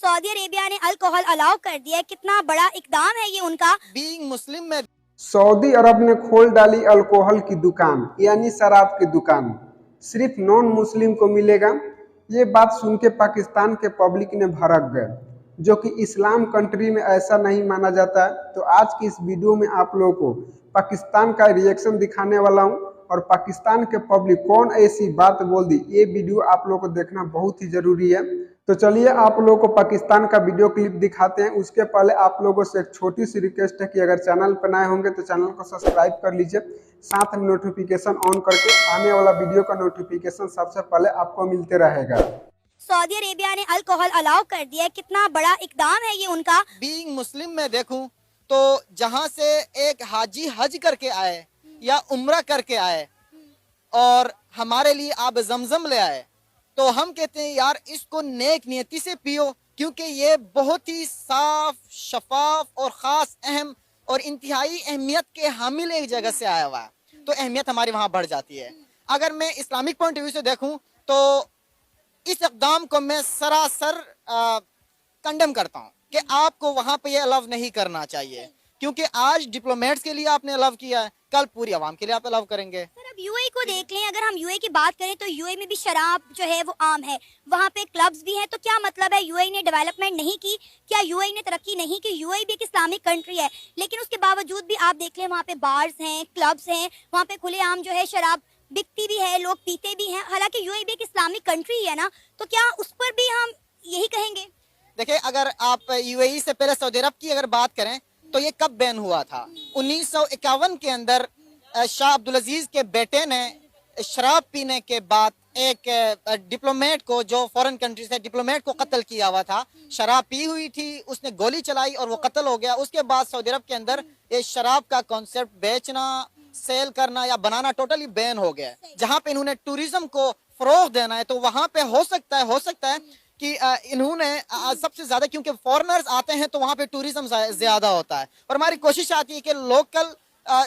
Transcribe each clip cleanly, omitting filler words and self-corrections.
Saudi Arabia ने alcohol allow कर दिया है। कितना बड़ा इकदाम है ये उनका। बीइंग मुस्लिम में सऊदी अरब ने खोल डाली अल्कोहल की दुकान यानी शराब की दुकान, सिर्फ नॉन मुस्लिम को मिलेगा। ये बात सुन के पाकिस्तान के पब्लिक ने भड़क गए, जो कि इस्लाम कंट्री में ऐसा नहीं माना जाता। तो आज की इस वीडियो में आप लोगों को पाकिस्तान का रिएक्शन दिखाने वाला हूँ और पाकिस्तान के पब्लिक कौन ऐसी बात बोल दी, ये वीडियो आप लोगों को देखना बहुत ही जरूरी है। तो चलिए आप लोगों को पाकिस्तान का वीडियो क्लिप दिखाते हैं। उसके पहले आप लोगों से एक छोटी सी रिक्वेस्ट है कि अगर चैनल पर नए होंगे तो चैनल को सब्सक्राइब कर लीजिए, साथ में नोटिफिकेशन ऑन करके आने वाला वीडियो का नोटिफिकेशन सबसे पहले आपको मिलते रहेगा। सऊदी अरेबिया ने अल्कोहल अलाउ कर दिया है। कितना बड़ा इकदाम है ये उनका। बीइंग मुस्लिम में देखूं तो जहां से एक हाजी हज करके आए या उम्रा करके आए और हमारे लिए आब जमजम ले आए, तो हम कहते हैं यार इसको नेक नियति से पियो, क्योंकि ये बहुत ही साफ, शफाफ और ख़ास, अहम और इंतहाई अहमियत के हामिल एक जगह से आया हुआ है, तो अहमियत हमारी वहाँ बढ़ जाती है। अगर मैं इस्लामिक पॉइंट ऑफ व्यू से देखूँ तो इस इक़दाम को मैं सरासर कंडेम करता हूँ कि आपको वहाँ पे ये अलाउ नहीं करना चाहिए, क्योंकि आज डिप्लोमेट्स के लिए आपने अलाउ किया है, कल पूरी आवाम के लिए आप अलाउ करेंगे। सर अब यूएई को देख लें, अगर हम यूएई की बात करें तो यूएई में भी शराब जो है वो आम है, वहाँ पे क्लब्स भी हैं। तो क्या मतलब है यूएई ने डेवलपमेंट नहीं की? क्या यूएई ने तरक्की नहीं की? यूएई भी एक इस्लामिक कंट्री है, लेकिन उसके बावजूद भी आप देख लें वहाँ पे बार्स हैं, क्लब्स हैं, वहाँ पे खुलेआम जो है शराब बिकती भी है, लोग पीते भी हैं। हालांकि यूएई भी एक इस्लामिक कंट्री है ना, तो क्या उस पर भी हम यही कहेंगे? देखिए, अगर आप यूएई से पहले सऊदी अरब की अगर बात करें तो ये कब बैन हुआ था? 1951 के अंदर शाह अब्दुल अजीज के बेटे ने शराब पीने के बाद एक डिप्लोमेट को, जो फॉरेन कंट्री से डिप्लोमेट को कत्ल किया हुआ था, शराब पी हुई थी, उसने गोली चलाई और वो कत्ल हो गया। उसके बाद सऊदी अरब के अंदर ये शराब का कॉन्सेप्ट बेचना, सेल करना या बनाना टोटली बैन हो गया। जहाँ पे इन्होंने टूरिज्म को फरोग देना है, तो वहाँ पे हो सकता है कि इन्होंने सबसे ज्यादा, क्योंकि फॉरेनर्स आते हैं तो वहाँ पे टूरिज्म ज्यादा होता है, और हमारी कोशिश आती है कि लोकल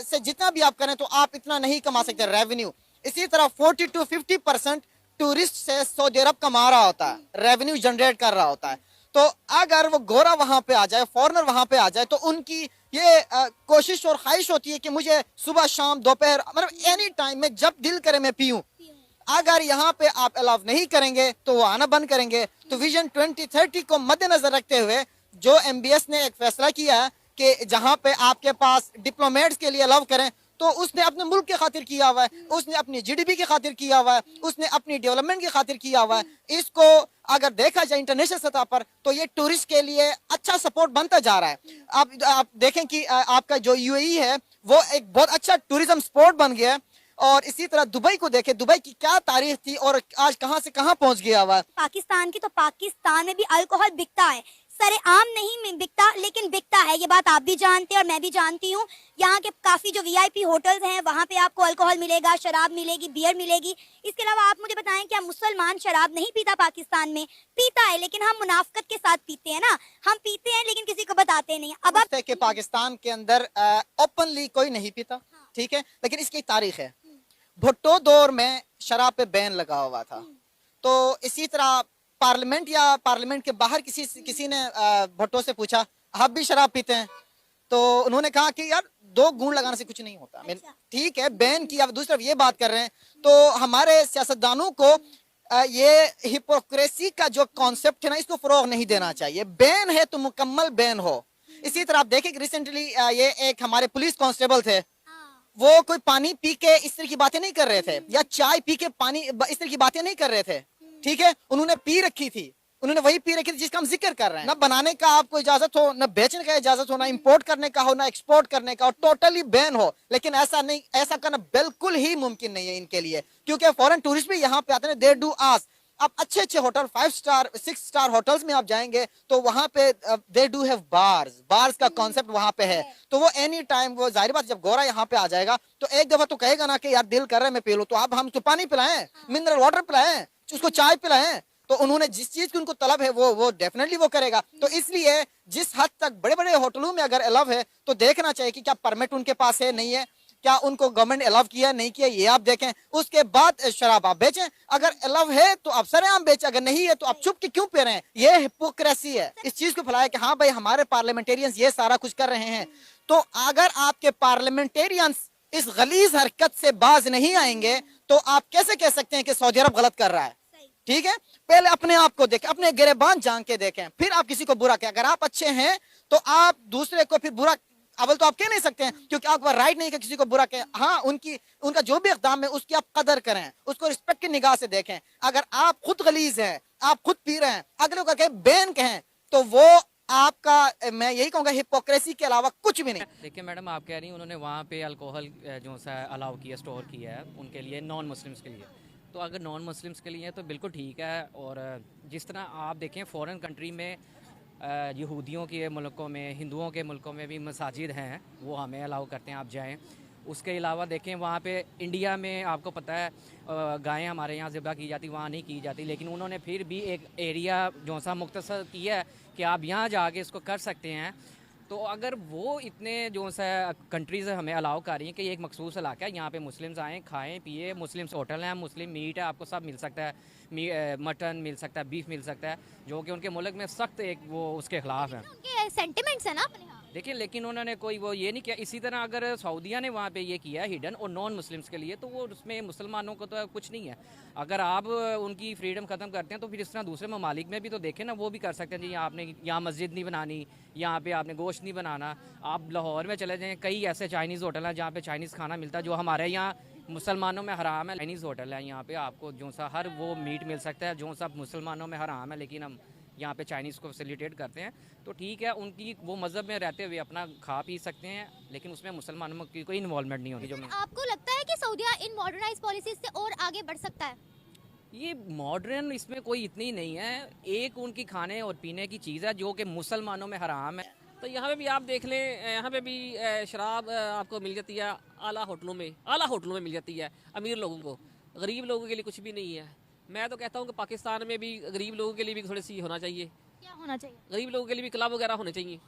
से जितना भी आप करें तो आप इतना नहीं कमा सकते रेवेन्यू। इसी तरह 40 to 50% टूरिस्ट से सऊदी अरब कमा रहा होता है, रेवेन्यू जनरेट कर रहा होता है। तो अगर वो गोरा वहाँ पे आ जाए, फॉरेनर वहाँ पे आ जाए, तो उनकी ये कोशिश और ख्वाहिश होती है कि मुझे सुबह शाम दोपहर, मतलब एनी टाइम में जब दिल करे मैं पीऊं। अगर यहाँ पे आप अलाउ नहीं करेंगे तो वो आना बंद करेंगे। तो विजन 2030 को मद्देनजर रखते हुए जो एमबीएस ने एक फैसला किया है कि जहाँ पे आपके पास डिप्लोमेट्स के लिए अलाउ करें, तो उसने अपने मुल्क के खातिर किया हुआ है, उसने अपनी जीडीपी के खातिर किया हुआ है, उसने अपनी डेवलपमेंट के खातिर किया हुआ है। इसको अगर देखा जाए इंटरनेशनल सतह पर तो ये टूरिस्ट के लिए अच्छा सपोर्ट बनता जा रहा है। आप देखें कि आपका जो यूएई है वो एक बहुत अच्छा टूरिज्म स्पॉट बन गया है। और इसी तरह दुबई को देखें, दुबई की क्या तारीख थी और आज कहां से कहां पहुंच गया हुआ। पाकिस्तान की, तो पाकिस्तान में भी अल्कोहल बिकता है, सरेआम नहीं बिकता लेकिन बिकता है। ये बात आप भी जानते हैं और मैं भी जानती हूँ। यहाँ के काफी जो वीआईपी होटल्स हैं वहाँ पे आपको अल्कोहल मिलेगा, शराब मिलेगी, बियर मिलेगी। इसके अलावा आप मुझे बताएं, क्या मुसलमान शराब नहीं पीता? पाकिस्तान में पीता है, लेकिन हम मुनाफकत के साथ पीते हैं ना, हम पीते हैं लेकिन किसी को बताते नहीं। अब आप कि पाकिस्तान के अंदर ओपनली कोई नहीं पीता, ठीक है, लेकिन इसकी तारीख है। भुट्टो दौर में शराब पे बैन लगा हुआ था, तो इसी तरह पार्लियामेंट के बाहर किसी ने भुट्टो से पूछा, आप भी शराब पीते हैं? तो उन्होंने कहा कि यार 2 गुण लगाने से कुछ नहीं होता। ठीक है, बैन किया, दूसरी तरफ ये बात कर रहे हैं। तो हमारे सियासतदानों को ये हिपोक्रेसी का जो कॉन्सेप्ट है ना, इसको फरोग नहीं देना चाहिए। बैन है तो मुकम्मल बैन हो। इसी तरह आप देखें कि रिसेंटली ये एक हमारे पुलिस कांस्टेबल थे, वो कोई पानी पी के इस तरह की बातें नहीं कर रहे थे, या चाय पी के पानी इस तरह की बातें नहीं कर रहे थे, ठीक है। उन्होंने पी रखी थी, उन्होंने वही पी रखी थी जिसका हम जिक्र कर रहे हैं। ना बनाने का आपको इजाजत हो, ना बेचने का इजाजत हो, ना इंपोर्ट करने का हो, ना एक्सपोर्ट करने का हो, टोटली बैन हो। लेकिन ऐसा नहीं, ऐसा करना बिल्कुल ही मुमकिन नहीं है इनके लिए, क्योंकि फॉरेन टूरिस्ट भी यहाँ पे आते हैं। दे डू आस्क, आप अच्छे होटल 5 स्टार 6 स्टार होटल्स में आप जाएंगे तो वहां पे दे डू हैव बार्स का कॉन्सेप्ट वहां पे है। तो वो एनी टाइम, वो जाहिर बात जब गोरा यहाँ पे आ जाएगा तो एक दफा तो कहेगा ना कि यार दिल कर रहा है मैं पी लूं, तो आप हम तो पानी पिलाएं, मिनरल वाटर पिलाएं, उसको चाय पिलाएं। तो उन्होंने जिस चीज की उनको तलब है वो डेफिनेटली वो करेगा। तो इसलिए जिस हद तक बड़े बड़े होटलों में अगर अलाउ है तो देखना चाहिए कि क्या परमिट उनके पास है, नहीं है, क्या उनको गवर्नमेंट अलाउ किया नहीं किया ये आप देखें, उसके बाद शराब आप बेचें। अगर अलाउ है तो आप सरेआम बेचें, अगर नहीं है तो आप चुप के क्यों पी रहे हैं? ये हिपोक्रेसी है। इस चीज को फैलाया कि हाँ भाई हमारे पार्लियामेंटेरियंस ये सारा कुछ कर रहे हैं। तो अगर आपके पार्लियामेंटेरियंस इस गलीज हरकत से बाज नहीं आएंगे तो आप कैसे कह सकते हैं कि सऊदी अरब गलत कर रहा है? ठीक है, पहले अपने आप को देखें, अपने गिरेबान जान के देखें, फिर आप किसी को बुरा कहें। अगर आप अच्छे हैं तो आप दूसरे को फिर बुरा अव्वल तो आप कह नहीं सकते हैं, क्योंकि आपका राइट नहीं है कि किसी को बुरा कहें। हाँ, उनका जो भी इक़दाम है उसकी आप कदर करें, उसको रिस्पेक्ट की निगाह से देखें। अगर आप खुद गलीज हैं, आप खुद पी रहे हैं, अगले को कहें बैन कहें, तो वो आपका, मैं यही कहूंगा, हिपोक्रेसी के अलावा कुछ भी नहीं। देखिए मैडम, आप कह रही हैं उन्होंने वहाँ पे अल्कोहल जो सा अलाउ किया, स्टोर किया है उनके लिए, नॉन मुस्लिम्स के लिए। तो अगर नॉन मुस्लिम्स के लिए है तो बिल्कुल ठीक है। और जिस तरह आप देखें फॉरेन कंट्री में, यहूदियों के मुल्कों में, हिंदुओं के मुल्कों में भी मसाजिद हैं, वो हमें अलाउ करते हैं आप जाएं। उसके अलावा देखें वहाँ पे इंडिया में आपको पता है गायें हमारे यहाँ ज़िब्हा की जाती, वहाँ नहीं की जाती, लेकिन उन्होंने फिर भी एक एरिया जो सा मुख्तसर किया है कि आप यहाँ जाके इसको कर सकते हैं। तो अगर वो इतने जो सा कंट्रीज़ हमें अलाउ कर रही हैं कि एक मखसूस इलाका है, यहाँ पे मुस्लिम्स आएँ, खाएं पिए, मुस्लिम्स होटल हैं, मुस्लिम मीट है, आपको सब मिल सकता है, मटन मिल सकता है, बीफ मिल सकता है, जो कि उनके मुल्क में सख्त एक वो उसके खिलाफ है। उनके सेंटिमेंट्स है ना अपने यहाँ। देखिए, लेकिन उन्होंने कोई वो ये नहीं किया। इसी तरह अगर सऊदीया ने वहाँ पे ये किया है हिडन और नॉन मुस्लिम्स के लिए, तो वो उसमें मुसलमानों को तो कुछ नहीं है। अगर आप उनकी फ्रीडम ख़त्म करते हैं तो फिर इस तरह दूसरे ममालिक में भी तो देखें ना, वो भी कर सकते हैं जी। आपने यहाँ मस्जिद नहीं बनानी, यहाँ पे आपने गोश्त नहीं बनाना। आप लाहौर में चले जाएँ, कई ऐसे चाइनीज़ होटल हैं जहाँ पे चाइनीज़ खाना मिलता है, जो हमारे यहाँ मुसलमानों में हराम है। चाइनीज़ होटल है यहाँ पे, आपको जो सा हर वो मीट मिल सकता है जो सब मुसलमानों में हराम है, लेकिन हम यहाँ पे चाइनीज़ को फैसिलिटेट करते हैं। तो ठीक है, उनकी वो मज़हब में रहते हुए अपना खा पी सकते हैं, लेकिन उसमें मुसलमानों की कोई इन्वॉल्वमेंट नहीं होती। जो आपको लगता है कि सऊदीया इन मॉडर्नाइज पॉलिसीज से और आगे बढ़ सकता है? ये मॉडर्न इसमें कोई इतनी नहीं है, एक उनकी खाने और पीने की चीज़ है जो कि मुसलमानों में हराम है। तो यहाँ पे भी आप देख लें, यहाँ पे भी शराब आपको मिल जाती है आला होटलों में मिल जाती है अमीर लोगों को। गरीब लोगों के लिए कुछ भी नहीं है। मैं तो कहता हूँ कि पाकिस्तान में भी गरीब लोगों के लिए भी थोड़ी सी होना चाहिए। क्या होना चाहिए? गरीब लोगों के लिए भी क्लब वगैरह होने चाहिए,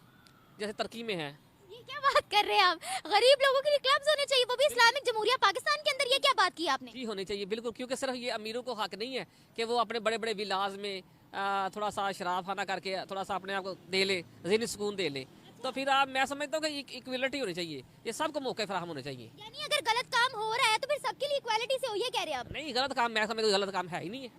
जैसे तुर्की में है। ये क्या बात कर रहे हैं आप? गरीब लोगों के लिए क्लब्स होने चाहिए, वो भी इस्लामिक जमहूरिया पाकिस्तान के अंदर। ये क्या बात की आपने? जी होने चाहिए बिल्कुल, क्योंकि सिर्फ ये अमीरों को हक नहीं है कि वो अपने बड़े बड़े विलाज में थोड़ा सा शराब खाना करके थोड़ा सा अपने आप को दे ले, ज़हनी सुकून दे ले। तो फिर मैं समझता हूँ कि इक्वलिटी होनी चाहिए, ये सबको मौके फराहम होने चाहिए। यानी अगर गलत काम हो रहा है तो फिर सबके लिए इक्वालिटी से हो, ये कह रहे हैं आप? नहीं, गलत काम मैं समझता हूँ गलत काम है ही नहीं है,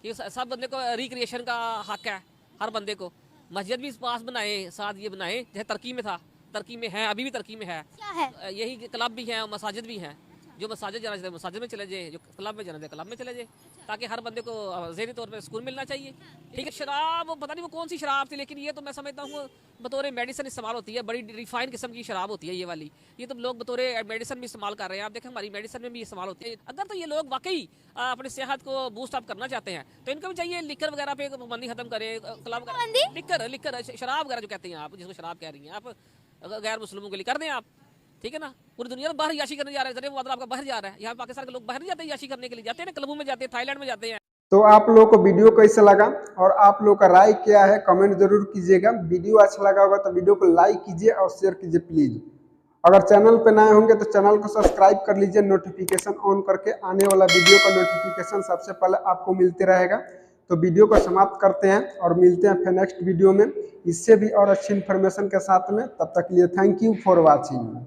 कि सब बंदे को रिक्रिएशन का हक है। हर बंदे को मस्जिद भी पास बनाए, साथ ये बनाए, जैसे तुर्की में था, तुर्की में है, अभी भी तुर्की में है। क्या है? यही क्लब भी है, मसाजिद भी हैं। जो मसाजिद जाना चाहते मसाजिद में चले जाए, जो क्लब में जाना चाहते क्लब में चले जाए, ताकि हर बंदे को ज़हनी तौर पर सुकून मिलना चाहिए। ठीक है, शराब पता नहीं वो कौन सी शराब थी, लेकिन ये तो मैं समझता हूँ बतौर मेडिसिन इस्तेमाल होती है। बड़ी रिफाइंड किस्म की शराब होती है ये वाली। ये तो लोग बतौर मेडिसिन भी इस्तेमाल कर रहे हैं। आप देखें हमारी मेडिसिन में भी इस्तेमाल होती है। अगर तो ये लोग वाकई अपनी सेहत को बूस्ट अप करना चाहते हैं तो इनको भी चाहिए लिकर वगैरह पे पाबंदी खत्म करें। क्लब लिकर शराब वगैरह जो कहते हैं आप, जिसको शराब कह रही हैं आप, गैर मुस्लिमों के लिए कर दें आप। ठीक है ना, पूरी दुनिया में बाहर याशी करने जा रहे हैं। वो मतलब आपका बाहर जा रहा है, यहाँ पाकिस्तान के लोग बाहर नहीं जाते याशी करने के लिए, जाते हैं ना, क्लबों में जाते हैं, थाईलैंड में जाते हैं। तो आप लोगों को वीडियो कैसा लगा और आप लोगों का राय क्या है, कमेंट जरूर कीजिएगा। वीडियो अच्छा लगा होगा तो वीडियो को लाइक कीजिए और शेयर कीजिए प्लीज। अगर चैनल पे नए होंगे तो चैनल को सब्सक्राइब कर लीजिए, नोटिफिकेशन ऑन करके आने वाला वीडियो का नोटिफिकेशन सबसे पहले आपको मिलते रहेगा। तो वीडियो को समाप्त करते हैं और मिलते हैं फिर नेक्स्ट वीडियो में इससे भी और अच्छी इन्फॉर्मेशन के साथ में। तब तक के लिए थैंक यू फॉर वॉचिंग।